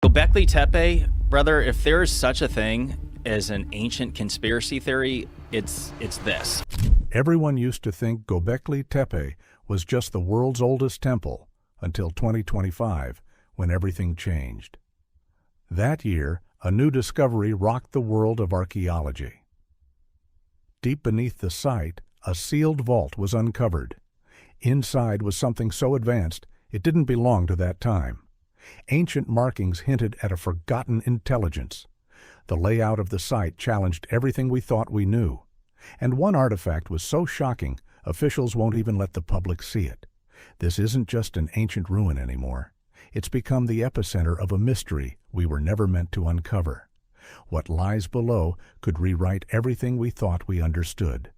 Göbekli Tepe, brother, if there's such a thing as an ancient conspiracy theory, it's this. Everyone used to think Göbekli Tepe was just the world's oldest temple until 2025, when everything changed. That year, a new discovery rocked the world of archaeology. Deep beneath the site, a sealed vault was uncovered. Inside was something so advanced it didn't belong to that time. Ancient markings hinted at a forgotten intelligence. The layout of the site challenged everything we thought we knew. And one artifact was so shocking, officials won't even let the public see it. This isn't just an ancient ruin anymore. It's become the epicenter of a mystery we were never meant to uncover. What lies below could rewrite everything we thought we understood.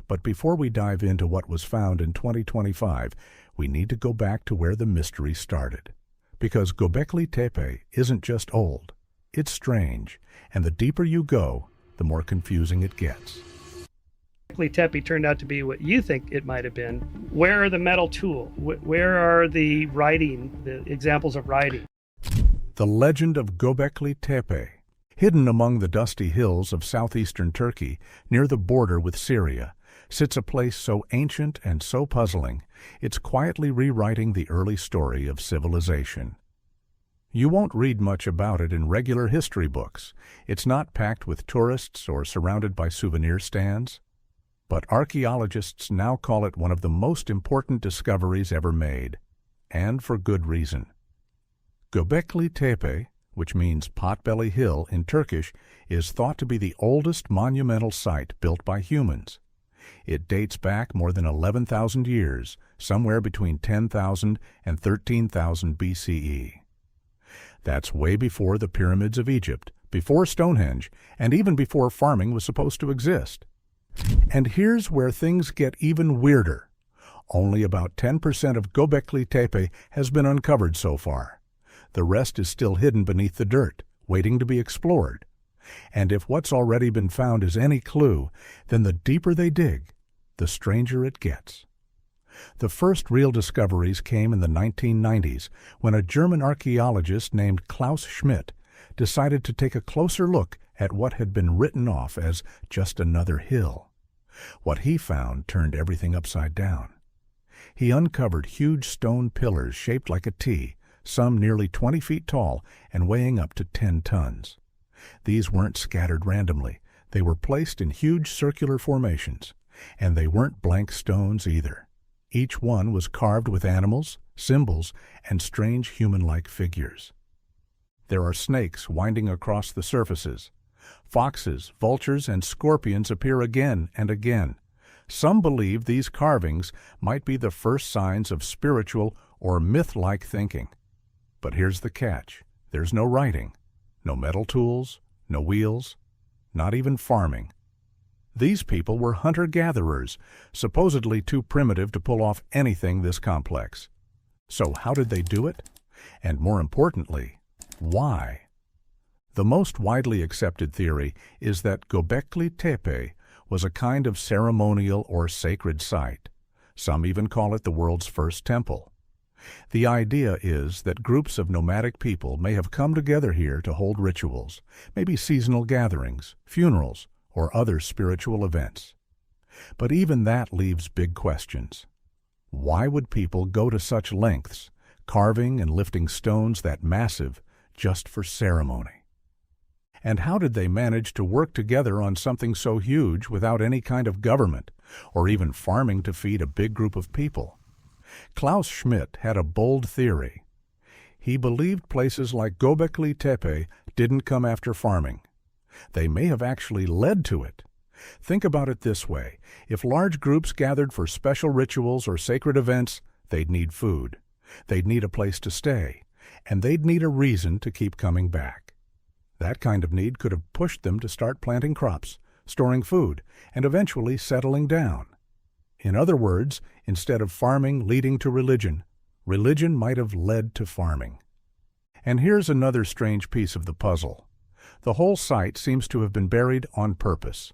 But before we dive into what was found in 2025, we need to go back to where the mystery started. Because Göbekli Tepe isn't just old, it's strange, and the deeper you go, the more confusing it gets. Göbekli Tepe turned out to be what you think it might have been. Where are the metal tools? Where are the writing, the examples of writing? The legend of Göbekli Tepe, hidden among the dusty hills of southeastern Turkey near the border with Syria, sits a place so ancient and so puzzling, it's quietly rewriting the early story of civilization. You won't read much about it in regular history books. It's not packed with tourists or surrounded by souvenir stands. But archaeologists now call it one of the most important discoveries ever made, and for good reason. Göbekli Tepe, which means Potbelly Hill in Turkish, is thought to be the oldest monumental site built by humans. It dates back more than 11,000 years, somewhere between 10,000 and 13,000 BCE. That's way before the pyramids of Egypt, before Stonehenge, and even before farming was supposed to exist. And here's where things get even weirder. Only about 10% of Göbekli Tepe has been uncovered so far. The rest is still hidden beneath the dirt, waiting to be explored. And if what's already been found is any clue, then the deeper they dig, the stranger it gets. The first real discoveries came in the 1990s when a German archaeologist named Klaus Schmidt decided to take a closer look at what had been written off as just another hill. What he found turned everything upside down. He uncovered huge stone pillars shaped like a T, some nearly 20 feet tall and weighing up to 10 tons. These weren't scattered randomly. They were placed in huge circular formations, and they weren't blank stones either. Each one was carved with animals, symbols, and strange human-like figures. There are snakes winding across the surfaces. Foxes, vultures, and scorpions appear again and again. Some believe these carvings might be the first signs of spiritual or myth-like thinking. But here's the catch. There's no writing, no metal tools, no wheels, not even farming. These people were hunter-gatherers, supposedly too primitive to pull off anything this complex. So how did they do it? And more importantly, why? The most widely accepted theory is that Göbekli Tepe was a kind of ceremonial or sacred site. Some even call it the world's first temple. The idea is that groups of nomadic people may have come together here to hold rituals, maybe seasonal gatherings, funerals, or other spiritual events. But even that leaves big questions. Why would people go to such lengths, carving and lifting stones that massive, just for ceremony? And how did they manage to work together on something so huge without any kind of government, or even farming to feed a big group of people? Klaus Schmidt had a bold theory. He believed places like Göbekli Tepe didn't come after farming. They may have actually led to it. Think about it this way. If large groups gathered for special rituals or sacred events, they'd need food. They'd need a place to stay. And they'd need a reason to keep coming back. That kind of need could have pushed them to start planting crops, storing food, and eventually settling down. In other words, instead of farming leading to religion, religion might have led to farming. And here's another strange piece of the puzzle. The whole site seems to have been buried on purpose.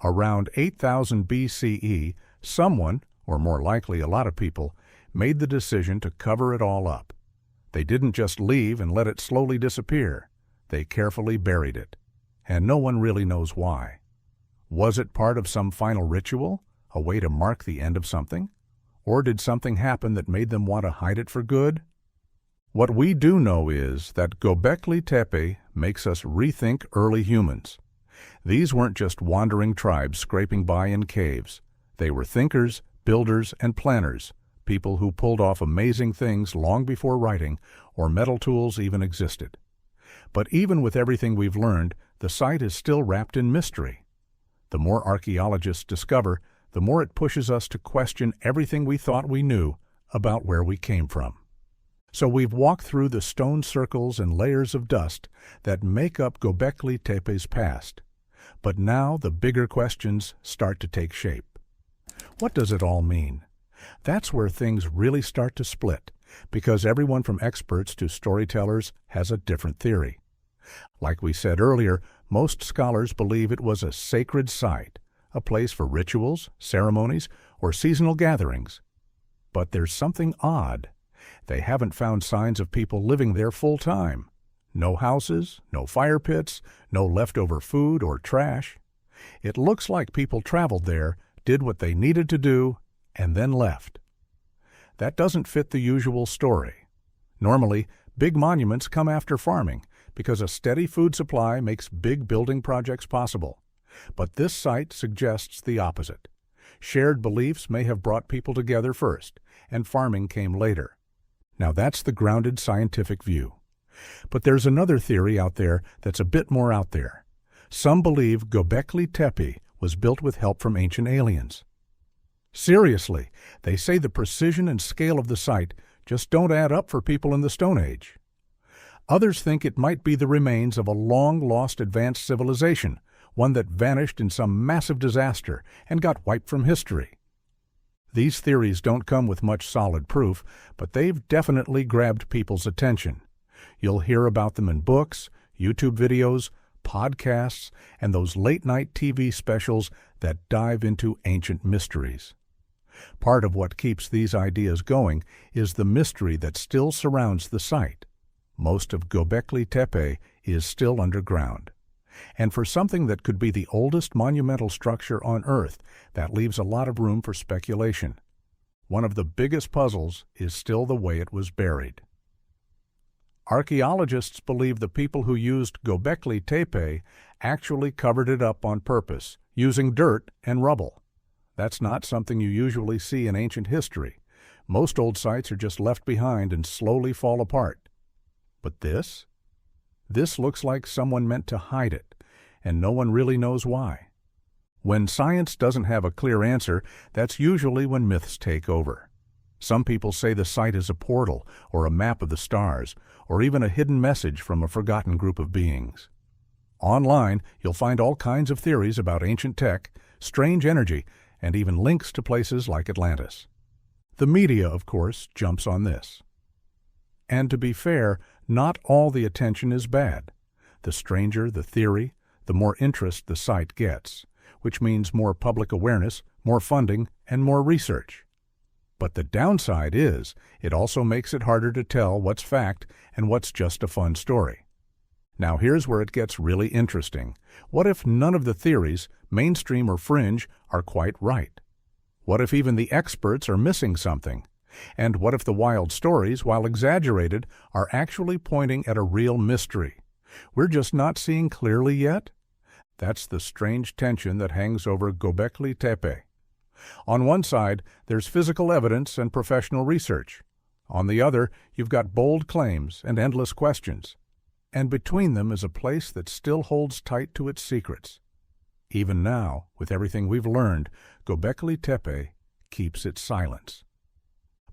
Around 8000 BCE, someone, or more likely a lot of people, made the decision to cover it all up. They didn't just leave and let it slowly disappear. They carefully buried it, and no one really knows why. Was it part of some final ritual, a way to mark the end of something? Or did something happen that made them want to hide it for good? What we do know is that Göbekli Tepe makes us rethink early humans. These weren't just wandering tribes scraping by in caves. They were thinkers, builders, and planners, people who pulled off amazing things long before writing or metal tools even existed. But even with everything we've learned, the site is still wrapped in mystery. The more archaeologists discover, the more it pushes us to question everything we thought we knew about where we came from. So we've walked through the stone circles and layers of dust that make up Göbekli Tepe's past. But now the bigger questions start to take shape. What does it all mean? That's where things really start to split, because everyone from experts to storytellers has a different theory. Like we said earlier, most scholars believe it was a sacred site, a place for rituals, ceremonies, or seasonal gatherings. But there's something odd. They haven't found signs of people living there full time. No houses, no fire pits, no leftover food or trash. It looks like people traveled there, did what they needed to do, and then left. That doesn't fit the usual story. Normally, big monuments come after farming, because a steady food supply makes big building projects possible. But this site suggests the opposite. Shared beliefs may have brought people together first, and farming came later. Now that's the grounded scientific view. But there's another theory out there that's a bit more out there. Some believe Göbekli Tepe was built with help from ancient aliens. Seriously, they say the precision and scale of the site just don't add up for people in the Stone Age. Others think it might be the remains of a long-lost advanced civilization, one that vanished in some massive disaster and got wiped from history. These theories don't come with much solid proof, but they've definitely grabbed people's attention. You'll hear about them in books, YouTube videos, podcasts, and those late-night TV specials that dive into ancient mysteries. Part of what keeps these ideas going is the mystery that still surrounds the site. Most of Göbekli Tepe is still underground. And for something that could be the oldest monumental structure on Earth, that leaves a lot of room for speculation. One of the biggest puzzles is still the way it was buried. Archaeologists believe the people who used Göbekli Tepe actually covered it up on purpose, using dirt and rubble. That's not something you usually see in ancient history. Most old sites are just left behind and slowly fall apart. But this? This looks like someone meant to hide it, and no one really knows why. When science doesn't have a clear answer, that's usually when myths take over. Some people say the site is a portal, or a map of the stars, or even a hidden message from a forgotten group of beings. Online, you'll find all kinds of theories about ancient tech, strange energy, and even links to places like Atlantis. The media, of course, jumps on this. And to be fair, not all the attention is bad. The stranger the theory, the more interest the site gets, which means more public awareness, more funding, and more research. But the downside is, it also makes it harder to tell what's fact and what's just a fun story. Now here's where it gets really interesting. What if none of the theories, mainstream or fringe, are quite right? What if even the experts are missing something? And what if the wild stories, while exaggerated, are actually pointing at a real mystery? We're just not seeing clearly yet? That's the strange tension that hangs over Göbekli Tepe. On one side, there's physical evidence and professional research. On the other, you've got bold claims and endless questions. And between them is a place that still holds tight to its secrets. Even now, with everything we've learned, Göbekli Tepe keeps its silence.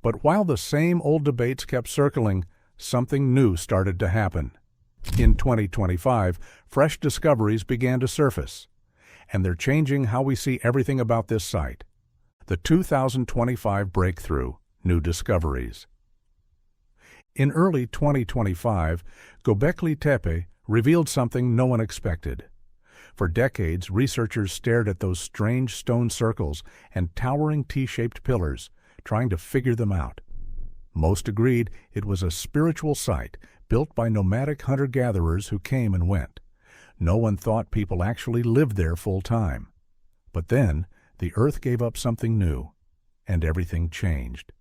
But while the same old debates kept circling, something new started to happen. In 2025, fresh discoveries began to surface, and they're changing how we see everything about this site. The 2025 breakthrough, New Discoveries. In early 2025, Göbekli Tepe revealed something no one expected. For decades, researchers stared at those strange stone circles and towering T-shaped pillars, trying to figure them out. Most agreed it was a spiritual site built by nomadic hunter-gatherers who came and went. No one thought people actually lived there full time. But then, the Earth gave up something new, and everything changed.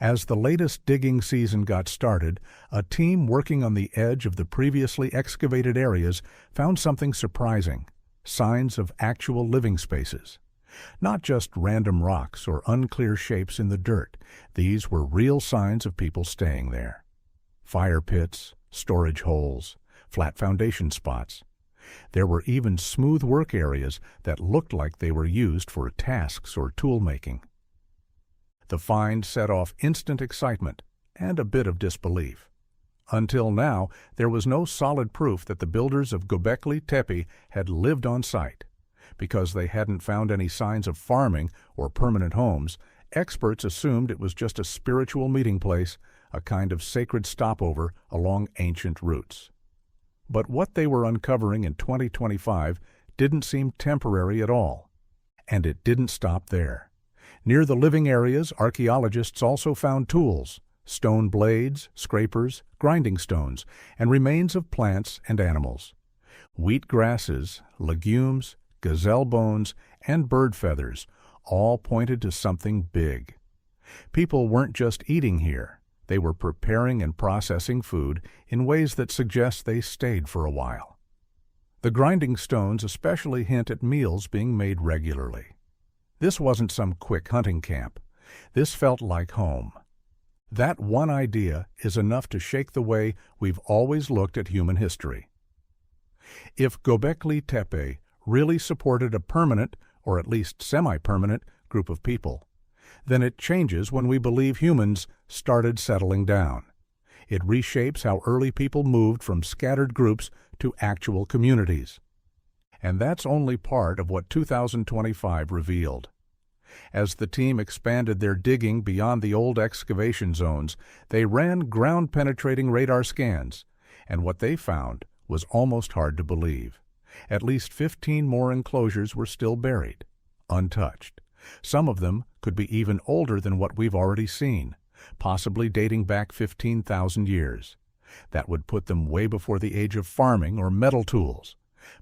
As the latest digging season got started, a team working on the edge of the previously excavated areas found something surprising: signs of actual living spaces. Not just random rocks or unclear shapes in the dirt. These were real signs of people staying there. Fire pits, storage holes, flat foundation spots. There were even smooth work areas that looked like they were used for tasks or tool making. The find set off instant excitement and a bit of disbelief. Until now, there was no solid proof that the builders of Göbekli Tepe had lived on site. Because they hadn't found any signs of farming or permanent homes, experts assumed it was just a spiritual meeting place, a kind of sacred stopover along ancient routes. But what they were uncovering in 2025 didn't seem temporary at all. And it didn't stop there. Near the living areas, archaeologists also found tools: stone blades, scrapers, grinding stones, and remains of plants and animals. Wheat grasses, legumes, gazelle bones, and bird feathers all pointed to something big. People weren't just eating here. They were preparing and processing food in ways that suggest they stayed for a while. The grinding stones especially hint at meals being made regularly. This wasn't some quick hunting camp. This felt like home. That one idea is enough to shake the way we've always looked at human history. If Göbekli Tepe really supported a permanent, or at least semi-permanent, group of people, then it changes when we believe humans started settling down. It reshapes how early people moved from scattered groups to actual communities. And that's only part of what 2025 revealed. As the team expanded their digging beyond the old excavation zones, they ran ground-penetrating radar scans, and what they found was almost hard to believe. At least 15 more enclosures were still buried, untouched. Some of them could be even older than what we've already seen, possibly dating back 15,000 years. That would put them way before the age of farming or metal tools,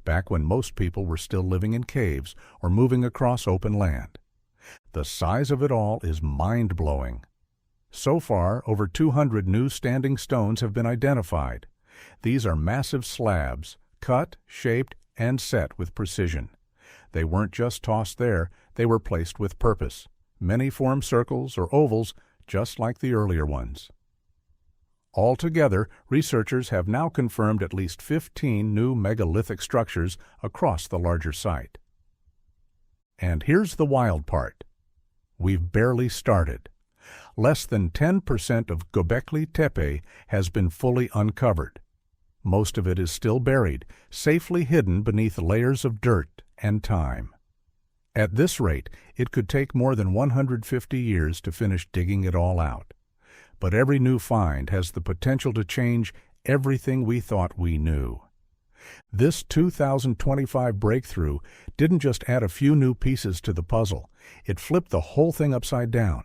back when most people were still living in caves or moving across open land. The size of it all is mind-blowing. So far, over 200 new standing stones have been identified. These are massive slabs, cut, shaped, and set with precision. They weren't just tossed there, they were placed with purpose. Many form circles or ovals, just like the earlier ones. Altogether, researchers have now confirmed at least 15 new megalithic structures across the larger site. And here's the wild part. We've barely started. Less than 10% of Göbekli Tepe has been fully uncovered. Most of it is still buried, safely hidden beneath layers of dirt and time. At this rate, it could take more than 150 years to finish digging it all out. But every new find has the potential to change everything we thought we knew. This 2025 breakthrough didn't just add a few new pieces to the puzzle, it flipped the whole thing upside down.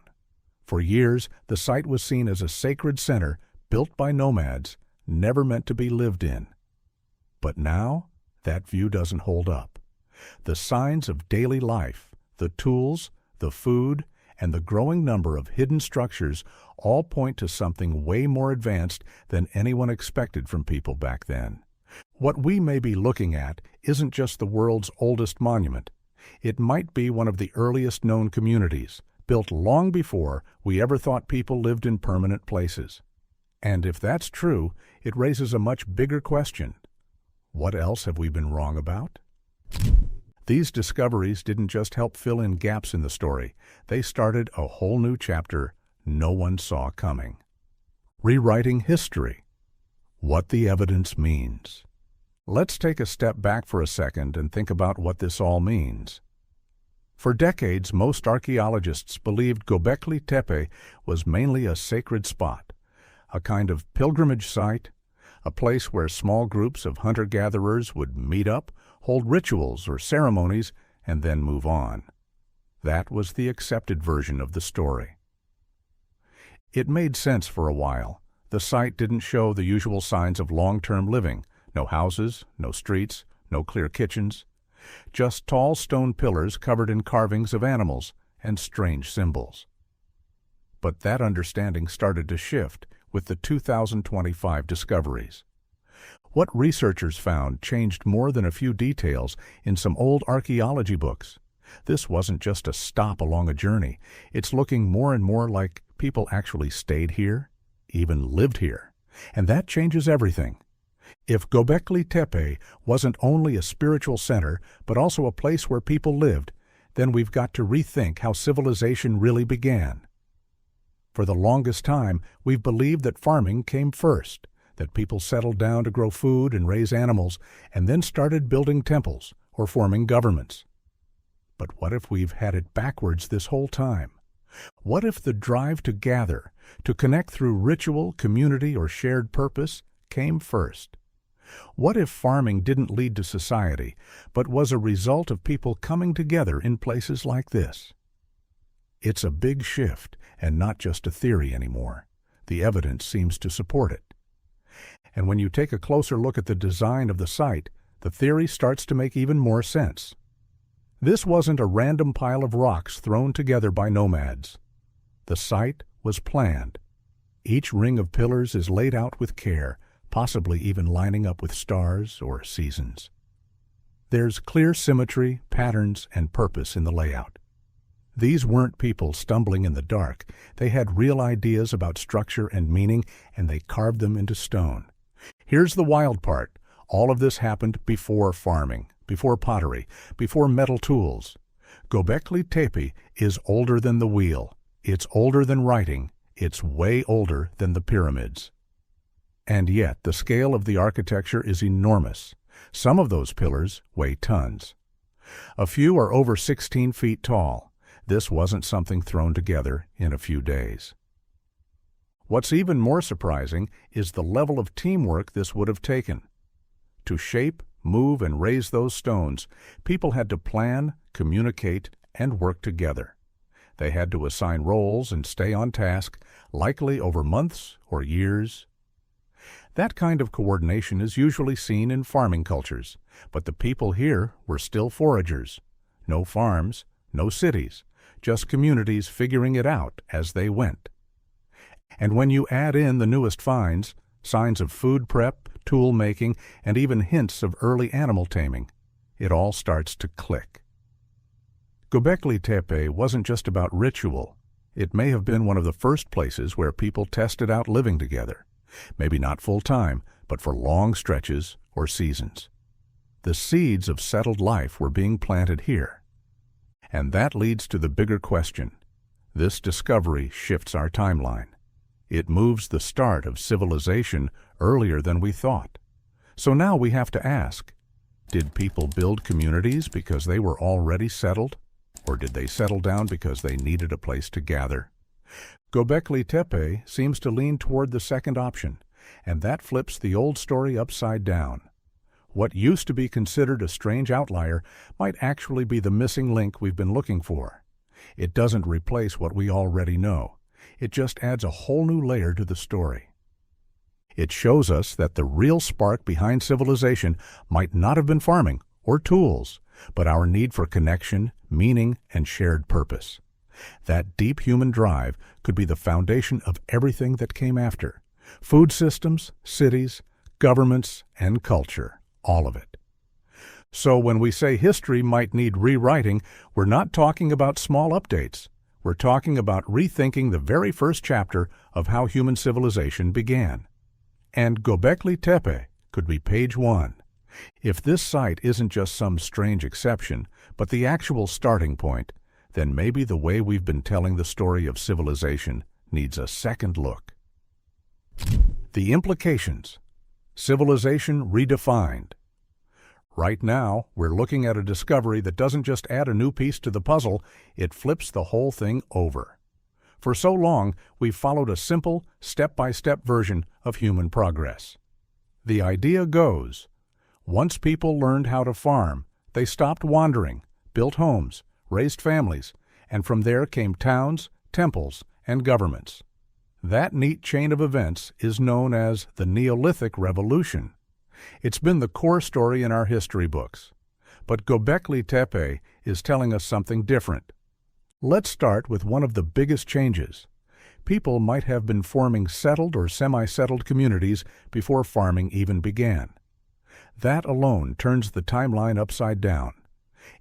For years, the site was seen as a sacred center built by nomads, never meant to be lived in. But now, that view doesn't hold up. The signs of daily life, the tools, the food, and the growing number of hidden structures all point to something way more advanced than anyone expected from people back then. What we may be looking at isn't just the world's oldest monument. It might be one of the earliest known communities, built long before we ever thought people lived in permanent places. And if that's true, it raises a much bigger question. What else have we been wrong about? These discoveries didn't just help fill in gaps in the story. They started a whole new chapter no one saw coming. Rewriting history. What the evidence means. Let's take a step back for a second and think about what this all means. For decades, most archaeologists believed Göbekli Tepe was mainly a sacred spot, a kind of pilgrimage site, a place where small groups of hunter-gatherers would meet up, hold rituals or ceremonies, and then move on. That was the accepted version of the story. It made sense for a while. The site didn't show the usual signs of long-term living. No houses, no streets, no clear kitchens. Just tall stone pillars covered in carvings of animals and strange symbols. But that understanding started to shift with the 2025 discoveries. What researchers found changed more than a few details in some old archaeology books. This wasn't just a stop along a journey. It's looking more and more like people actually stayed here, even lived here. And that changes everything. If Göbekli Tepe wasn't only a spiritual center, but also a place where people lived, then we've got to rethink how civilization really began. For the longest time, we've believed that farming came first, that people settled down to grow food and raise animals, and then started building temples or forming governments. But what if we've had it backwards this whole time? What if the drive to gather, to connect through ritual, community, or shared purpose, came first? What if farming didn't lead to society, but was a result of people coming together in places like this? It's a big shift, and not just a theory anymore. The evidence seems to support it. And when you take a closer look at the design of the site, the theory starts to make even more sense. This wasn't a random pile of rocks thrown together by nomads. The site was planned. Each ring of pillars is laid out with care, possibly even lining up with stars or seasons. There's clear symmetry, patterns, and purpose in the layout. These weren't people stumbling in the dark. They had real ideas about structure and meaning, and they carved them into stone. Here's the wild part. All of this happened before farming, before pottery, before metal tools. Göbekli Tepe is older than the wheel. It's older than writing. It's way older than the pyramids. And yet, the scale of the architecture is enormous. Some of those pillars weigh tons. A few are over 16 feet tall. This wasn't something thrown together in a few days. What's even more surprising is the level of teamwork this would have taken. To shape, move, and raise those stones, people had to plan, communicate, and work together. They had to assign roles and stay on task, likely over months or years. That kind of coordination is usually seen in farming cultures, but the people here were still foragers. No farms, no cities, just communities figuring it out as they went. And when you add in the newest finds, signs of food prep, tool making, and even hints of early animal taming, it all starts to click. Göbekli Tepe wasn't just about ritual. It may have been one of the first places where people tested out living together. Maybe not full-time, but for long stretches or seasons. The seeds of settled life were being planted here. And that leads to the bigger question. This discovery shifts our timeline. It moves the start of civilization earlier than we thought. So now we have to ask, did people build communities because they were already settled? Or did they settle down because they needed a place to gather? Göbekli Tepe seems to lean toward the second option, and that flips the old story upside down. What used to be considered a strange outlier might actually be the missing link we've been looking for. It doesn't replace what we already know. It just adds a whole new layer to the story. It shows us that the real spark behind civilization might not have been farming or tools, but our need for connection, meaning, and shared purpose. That deep human drive could be the foundation of everything that came after. Food systems, cities, governments, and culture. All of it. So when we say history might need rewriting, we're not talking about small updates. We're talking about rethinking the very first chapter of how human civilization began. And Göbekli Tepe could be page 1. If this site isn't just some strange exception, but the actual starting point, then maybe the way we've been telling the story of civilization needs a second look. The implications. Civilization redefined. Right now, we're looking at a discovery that doesn't just add a new piece to the puzzle, it flips the whole thing over. For so long, we've followed a simple, step-by-step version of human progress. The idea goes, once people learned how to farm, they stopped wandering, built homes, raised families, and from there came towns, temples, and governments. That neat chain of events is known as the Neolithic Revolution. It's been the core story in our history books. But Göbekli Tepe is telling us something different. Let's start with one of the biggest changes. People might have been forming settled or semi-settled communities before farming even began. That alone turns the timeline upside down.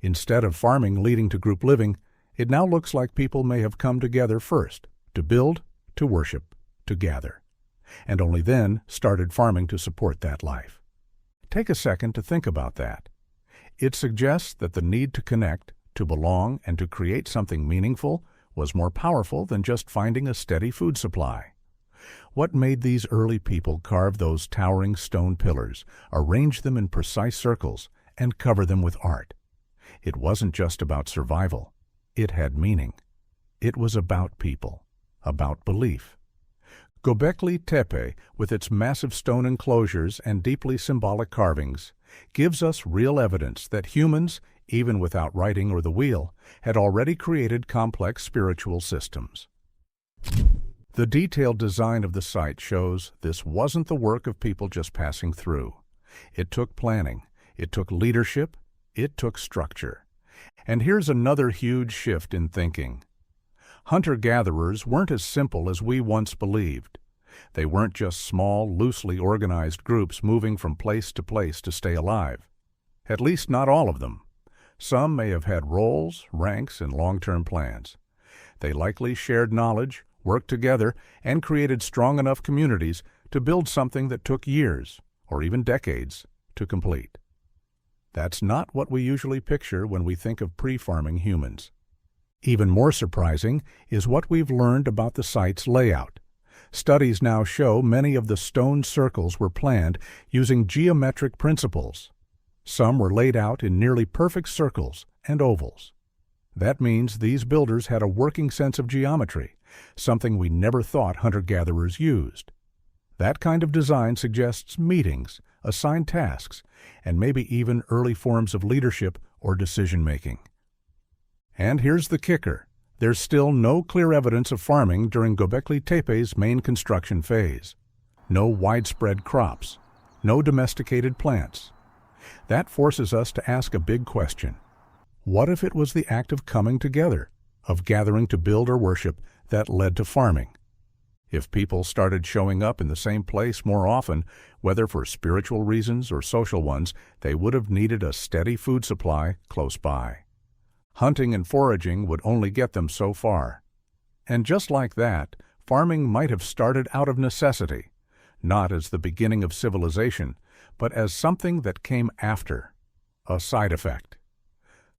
Instead of farming leading to group living, it now looks like people may have come together first, to build, to worship, to gather, and only then started farming to support that life. Take a second to think about that. It suggests that the need to connect, to belong, and to create something meaningful was more powerful than just finding a steady food supply. What made these early people carve those towering stone pillars, arrange them in precise circles, and cover them with art? It wasn't just about survival. It had meaning. It was about people, about belief. Göbekli Tepe, with its massive stone enclosures and deeply symbolic carvings, gives us real evidence that humans, even without writing or the wheel, had already created complex spiritual systems. The detailed design of the site shows this wasn't the work of people just passing through. It took planning, it took leadership, it took structure. And here's another huge shift in thinking. Hunter-gatherers weren't as simple as we once believed. They weren't just small, loosely organized groups moving from place to stay alive. At least not all of them. Some may have had roles, ranks, and long-term plans. They likely shared knowledge, worked together, and created strong enough communities to build something that took years, or even decades, to complete. That's not what we usually picture when we think of pre-farming humans. Even more surprising is what we've learned about the site's layout. Studies now show many of the stone circles were planned using geometric principles. Some were laid out in nearly perfect circles and ovals. That means these builders had a working sense of geometry, something we never thought hunter-gatherers used. That kind of design suggests meetings, assigned tasks, and maybe even early forms of leadership or decision-making. And here's the kicker. There's still no clear evidence of farming during Göbekli Tepe's main construction phase. No widespread crops. No domesticated plants. That forces us to ask a big question. What if it was the act of coming together, of gathering to build or worship, that led to farming? If people started showing up in the same place more often, whether for spiritual reasons or social ones, they would have needed a steady food supply close by. Hunting and foraging would only get them so far. And just like that, farming might have started out of necessity, not as the beginning of civilization, but as something that came after, a side effect.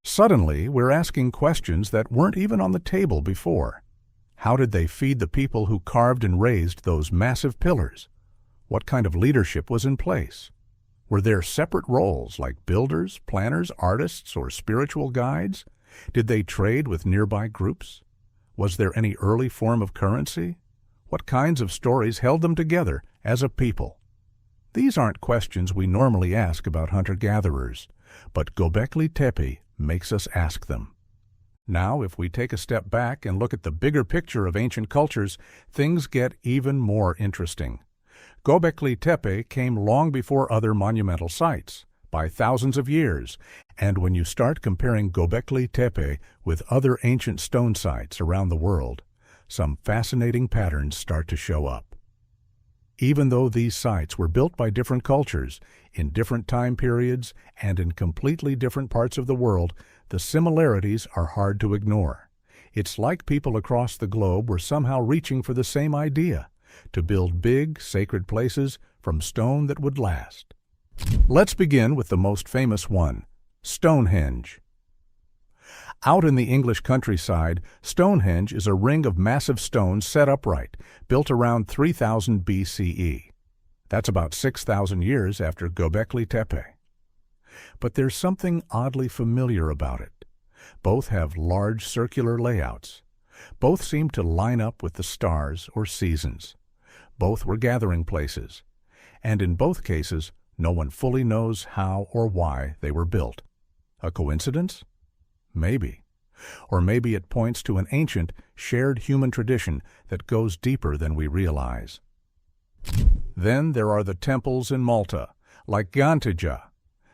Suddenly, we're asking questions that weren't even on the table before. How did they feed the people who carved and raised those massive pillars? What kind of leadership was in place? Were there separate roles like builders, planners, artists, or spiritual guides? Did they trade with nearby groups? Was there any early form of currency? What kinds of stories held them together as a people? These aren't questions we normally ask about hunter-gatherers, but Göbekli Tepe makes us ask them. Now, if we take a step back and look at the bigger picture of ancient cultures, things get even more interesting. Göbekli Tepe came long before other monumental sites, by thousands of years, and when you start comparing Göbekli Tepe with other ancient stone sites around the world, some fascinating patterns start to show up. Even though these sites were built by different cultures, in different time periods, and in completely different parts of the world, the similarities are hard to ignore. It's like people across the globe were somehow reaching for the same idea, to build big, sacred places from stone that would last. Let's begin with the most famous one, Stonehenge. Out in the English countryside, Stonehenge is a ring of massive stones set upright, built around 3000 BCE. That's about 6,000 years after Göbekli Tepe. But there's something oddly familiar about it. Both have large circular layouts. Both seem to line up with the stars or seasons. Both were gathering places. And in both cases, no one fully knows how or why they were built. A coincidence? Maybe. Or maybe it points to an ancient, shared human tradition that goes deeper than we realize. Then there are the temples in Malta, like Gantija.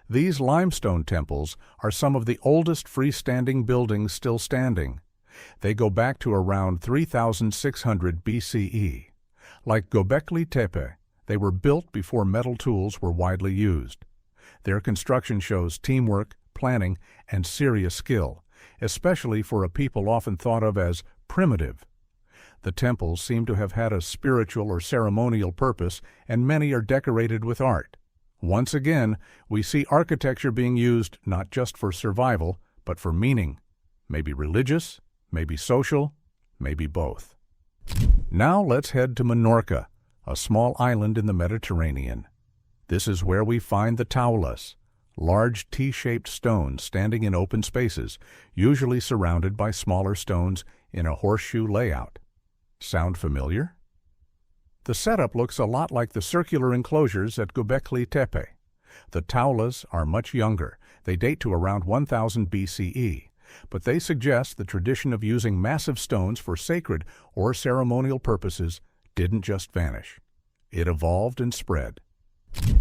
These limestone temples are some of the oldest freestanding buildings still standing. They go back to around 3600 BCE. Like Göbekli Tepe, they were built before metal tools were widely used. Their construction shows teamwork, planning, and serious skill, especially for a people often thought of as primitive. The temples seem to have had a spiritual or ceremonial purpose, and many are decorated with art. Once again, we see architecture being used not just for survival, but for meaning. Maybe religious, maybe social, maybe both. Now let's head to Menorca, a small island in the Mediterranean. This is where we find the taulas, large T-shaped stones standing in open spaces, usually surrounded by smaller stones in a horseshoe layout. Sound familiar? The setup looks a lot like the circular enclosures at Göbekli Tepe. The taulas are much younger. They date to around 1000 BCE, but they suggest the tradition of using massive stones for sacred or ceremonial purposes didn't just vanish. It evolved and spread.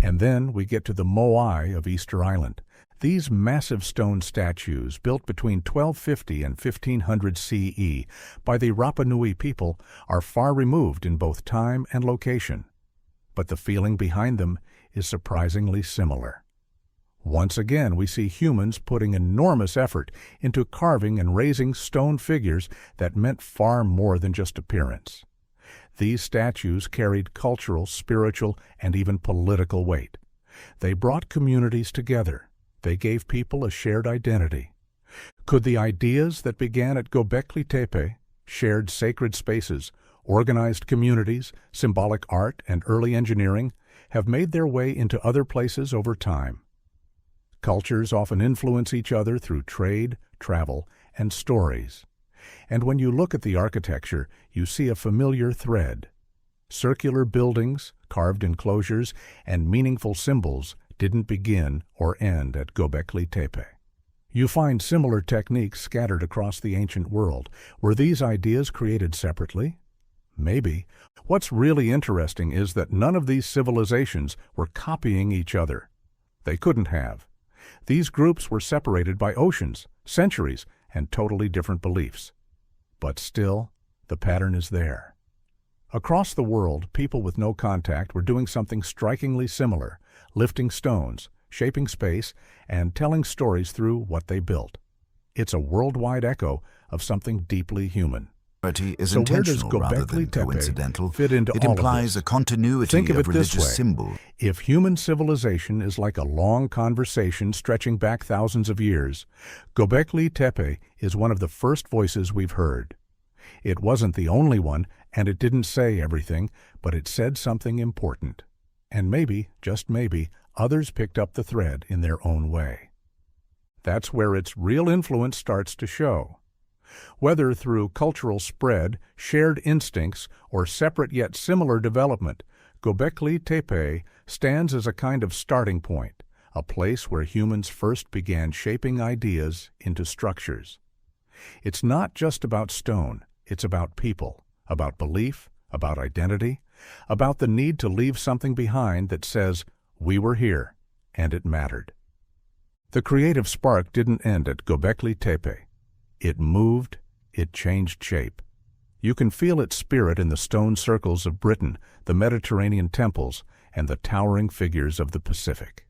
And then we get to the Moai of Easter Island. These massive stone statues, built between 1250 and 1500 CE by the Rapa Nui people, are far removed in both time and location. But the feeling behind them is surprisingly similar. Once again, we see humans putting enormous effort into carving and raising stone figures that meant far more than just appearance. These statues carried cultural, spiritual, and even political weight. They brought communities together. They gave people a shared identity. Could the ideas that began at Göbekli Tepe, shared sacred spaces, organized communities, symbolic art, and early engineering, have made their way into other places over time? Cultures often influence each other through trade, travel, and stories. And when you look at the architecture, you see a familiar thread. Circular buildings, carved enclosures, and meaningful symbols didn't begin or end at Göbekli Tepe. You find similar techniques scattered across the ancient world. Were these ideas created separately? Maybe. What's really interesting is that none of these civilizations were copying each other. They couldn't have. These groups were separated by oceans, centuries, and totally different beliefs. But still, the pattern is there. Across the world, people with no contact were doing something strikingly similar, lifting stones, shaping space, and telling stories through what they built. It's a worldwide echo of something deeply human. Is So where does intentional rather than Göbekli Tepe coincidental. fit into It all of implies this? a continuity Think of of it this religious way. symbol. If human civilization is like a long conversation stretching back thousands of years, Göbekli Tepe is one of the first voices we've heard. It wasn't the only one, and it didn't say everything, but it said something important. And maybe, just maybe, others picked up the thread in their own way. That's where its real influence starts to show. Whether through cultural spread, shared instincts, or separate yet similar development, Göbekli Tepe stands as a kind of starting point, a place where humans first began shaping ideas into structures. It's not just about stone, it's about people, about belief, about identity, about the need to leave something behind that says, we were here, and it mattered. The creative spark didn't end at Göbekli Tepe. It moved, it changed shape. You can feel its spirit in the stone circles of Britain, the Mediterranean temples, and the towering figures of the Pacific.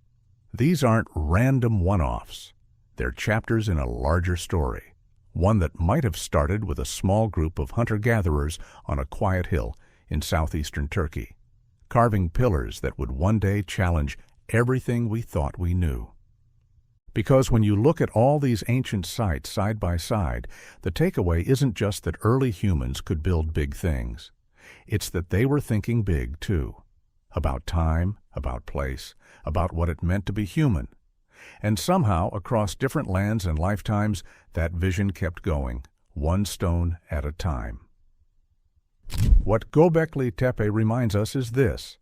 These aren't random one-offs. They're chapters in a larger story, one that might have started with a small group of hunter-gatherers on a quiet hill in southeastern Turkey, carving pillars that would one day challenge everything we thought we knew. Because when you look at all these ancient sites side by side, the takeaway isn't just that early humans could build big things. It's that they were thinking big, too. About time, about place, about what it meant to be human. And somehow, across different lands and lifetimes, that vision kept going, one stone at a time. What Göbekli Tepe reminds us is this.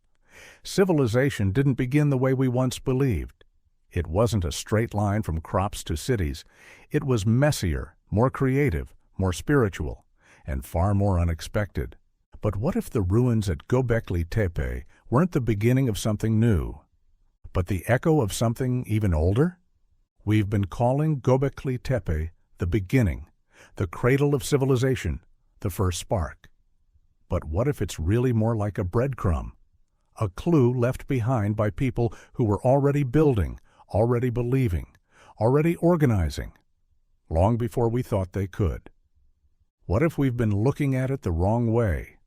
Civilization didn't begin the way we once believed. It wasn't a straight line from crops to cities. It was messier, more creative, more spiritual, and far more unexpected. But what if the ruins at Göbekli Tepe weren't the beginning of something new, but the echo of something even older? We've been calling Göbekli Tepe the beginning, the cradle of civilization, the first spark. But what if it's really more like a breadcrumb, a clue left behind by people who were already building, already believing, already organizing, long before we thought they could? What if we've been looking at it the wrong way,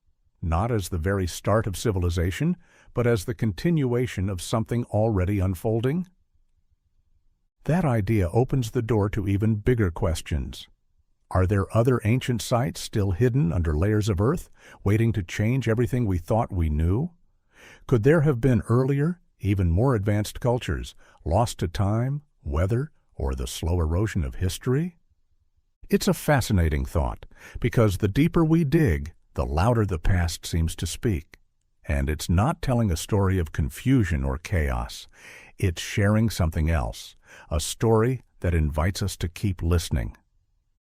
not as the very start of civilization, but as the continuation of something already unfolding? That idea opens the door to even bigger questions. Are there other ancient sites still hidden under layers of earth, waiting to change everything we thought we knew? Could there have been earlier, even more advanced cultures, lost to time, weather, or the slow erosion of history? It's a fascinating thought, because the deeper we dig, the louder the past seems to speak. And it's not telling a story of confusion or chaos. It's sharing something else, a story that invites us to keep listening.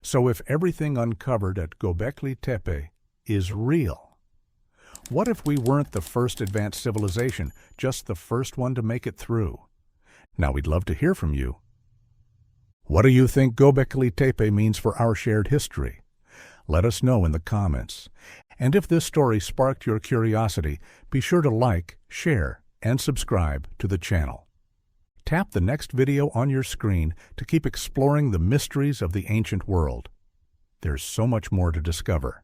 So if everything uncovered at Göbekli Tepe is real, what if we weren't the first advanced civilization, just the first one to make it through? Now we'd love to hear from you. What do you think Göbekli Tepe means for our shared history? Let us know in the comments. And if this story sparked your curiosity, be sure to like, share, and subscribe to the channel. Tap the next video on your screen to keep exploring the mysteries of the ancient world. There's so much more to discover.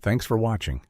Thanks for watching.